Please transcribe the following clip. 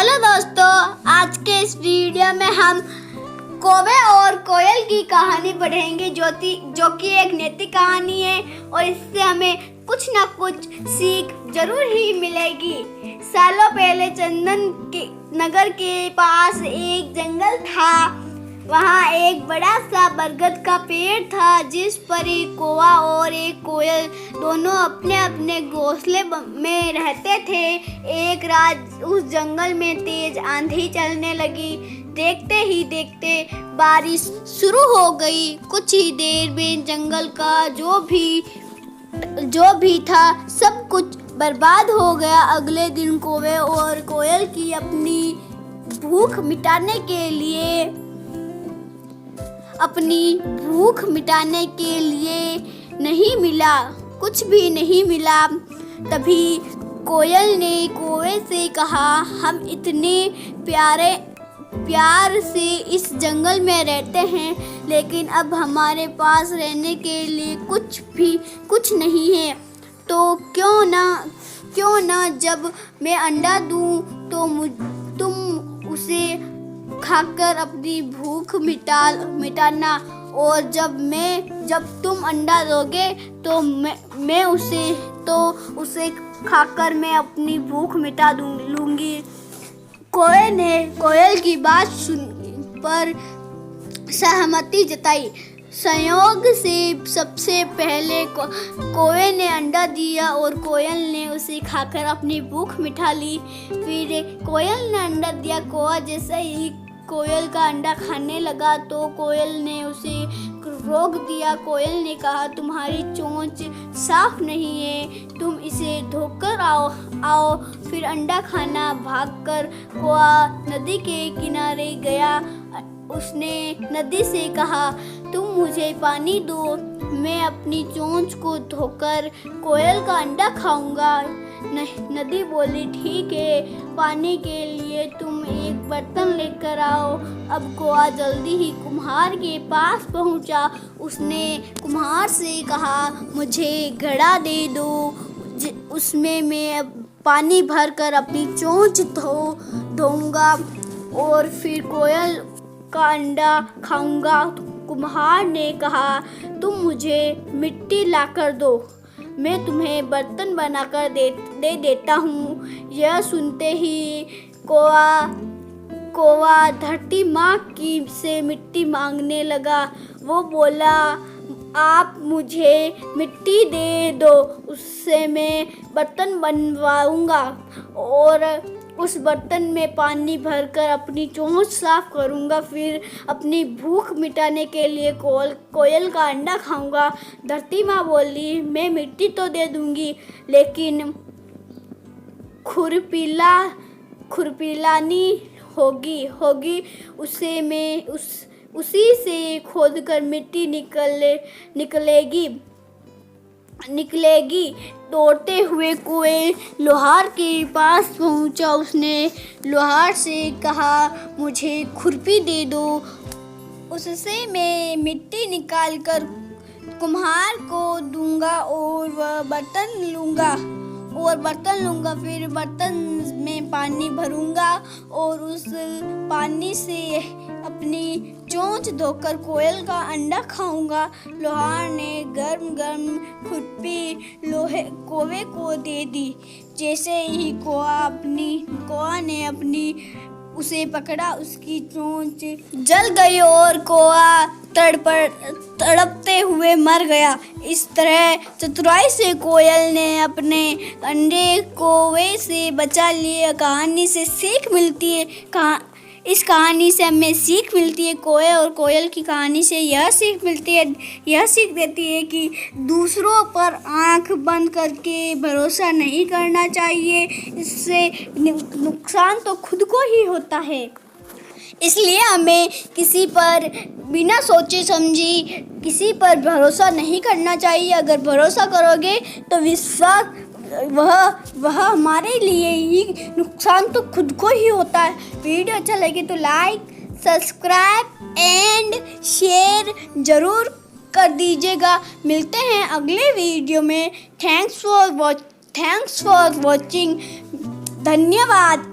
Hello दोस्तों, आज के इस वीडियो में हम कौवे और कोयल की कहानी पढ़ेंगे जो कि एक नैतिक कहानी है और इससे हमें कुछ ना कुछ सीख जरूर ही मिलेगी। सालों पहले चंदन के नगर के पास एक जंगल था। वहाँ एक बड़ा सा बरगद का पेड़ था जिस पर एक कौवा और एक कोयल दोनों अपने अपने घोंसले में रहते थे। एक रात उस जंगल में तेज आंधी चलने लगी। देखते ही देखते बारिश शुरू हो गई। कुछ ही देर में जंगल का जो भी था सब कुछ बर्बाद हो गया। अगले दिन कौवे और कोयल की अपनी भूख मिटाने के लिए कुछ भी नहीं मिला। तभी कोयल ने कौवे से कहा, हम इतने प्यार से इस जंगल में रहते हैं, लेकिन अब हमारे पास रहने के लिए कुछ नहीं है। तो क्यों ना जब मैं अंडा दूं तो तुम उसे खाकर अपनी भूख मिटाना, और जब तुम अंडा दोगे तो मैं उसे खाकर मैं अपनी भूख मिटा लूंगी। कोयल ने कोयल की बात पर सहमति जताई। संयोग से सबसे पहले कौवे ने अंडा दिया और कोयल ने उसे खाकर अपनी भूख मिटा ली। फिर कोयल ने अंडा दिया। कौवा जैसे ही कोयल का अंडा खाने लगा तो कोयल ने उसे रोक दिया। कोयल ने कहा, तुम्हारी चोंच साफ नहीं है, तुम इसे धोकर आओ फिर अंडा खाना। भागकर कौवा नदी के किनारे गया। उसने नदी से कहा, तुम मुझे पानी दो, मैं अपनी चोंच को धोकर कोयल का अंडा खाऊंगा। नदी बोली, ठीक है, पानी के लिए तुम एक बर्तन लेकर आओ। अब कौवा जल्दी ही कुम्हार के पास पहुंचा। उसने कुम्हार से कहा, मुझे घड़ा दे दो, उसमें मैं पानी भरकर अपनी चोंच धोऊंगा और फिर कोयल का अंडा खाऊंगा। कुम्हार ने कहा, तुम मुझे मिट्टी लाकर दो, मैं तुम्हें बर्तन बनाकर दे देता हूँ। यह सुनते ही कौवा धरती माँ से मिट्टी मांगने लगा। वो बोला, आप मुझे मिट्टी दे दो, उससे मैं बर्तन बनवाऊंगा और उस बर्तन में पानी भरकर अपनी चोंच साफ करूंगा। फिर अपनी भूख मिटाने के लिए कोयल का अंडा खाऊंगा। धरती माँ बोली, मैं मिट्टी तो दे दूंगी, लेकिन खुरपीलानी होगी उसे मैं उसी से खोदकर मिट्टी निकलेगी। दौड़ते हुए कौवे लोहार के पास पहुंचा। उसने लोहार से कहा, मुझे खुरपी दे दो, उससे मैं मिट्टी निकालकर कुम्हार को दूंगा और बर्तन लूंगा। फिर बर्तन में पानी भरूंगा और उस पानी से अपनी चोंच धोकर कोयल का अंडा खाऊंगा। लोहार ने गर्म खुरपी कौवे को दे दी। जैसे ही कौवा ने उसे पकड़ा, उसकी चोंच जल गई और कौवा तड़पते हुए मर गया। इस तरह चतुराई से कोयल ने अपने अंडे कौवे से बचा लिए। कहानी से सीख मिलती है। इस कहानी से हमें सीख मिलती है। कौवे और कोयल की कहानी से यह सीख देती है कि दूसरों पर आंख बंद करके भरोसा नहीं करना चाहिए। इससे नुकसान तो खुद को ही होता है। इसलिए हमें किसी पर बिना सोचे समझी किसी पर भरोसा नहीं करना चाहिए। अगर भरोसा करोगे तो विश्वास वह हमारे लिए ही नुकसान तो खुद को ही होता है। वीडियो अच्छा लगे तो लाइक, सब्सक्राइब एंड शेयर जरूर कर दीजिएगा। मिलते हैं अगले वीडियो में। Thanks for watching. धन्यवाद।